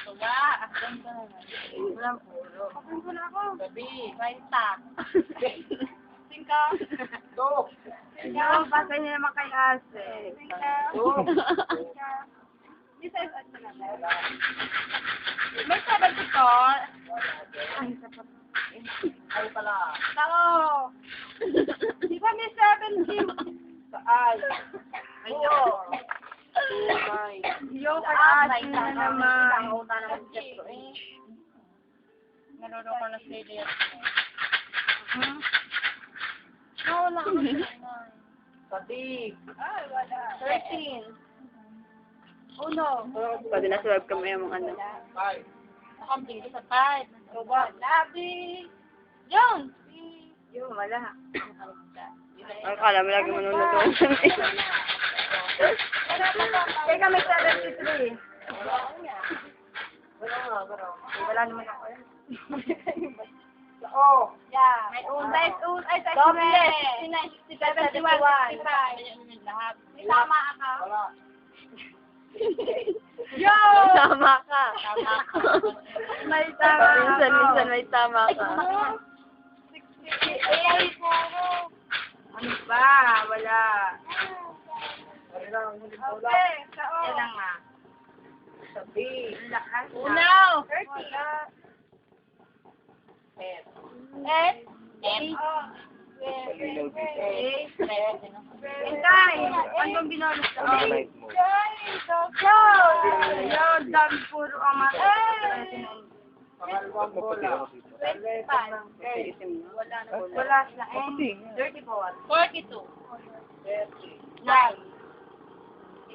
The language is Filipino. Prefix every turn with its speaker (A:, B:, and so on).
A: Tuwa. Walang puro. Wala ako. Gabi. Baita. Singka. Go. Singka. Pasay niya naman kay Ase. Singka. Go. Singka. May 7 to. Ay pala. Nako. Di ba may 17? Ay. Ayo. Yo, kaya na naman. Naroon ko na sa area. Wala ako na. Patig. Ay, wala. 13. Oh no.
B: Pwede na sa webcam mo yung mga ano.
A: 5. Nakamping ko sa 5. Roba. Labi. Jones.
B: Yung wala. Akala mo lagi manunod doon.
A: Teka, may 73. Wala naman ako yan. Oo. Yeah. May unday. Ay, doble. 71. 65. May tama ka. Wala. Yo!
B: Tama ka.
A: May tama ka.
B: Minsan may tama ka.
A: 68. Ano ba? Wala. Okay, sao? Yan lang nga. Sabi. Lakas na. Unaw! 30. Intay! Anong binolos ka? Go! Yan, dami puro amat. Pangalawang bola. 25. Wala na. 34. 42. 30. 9.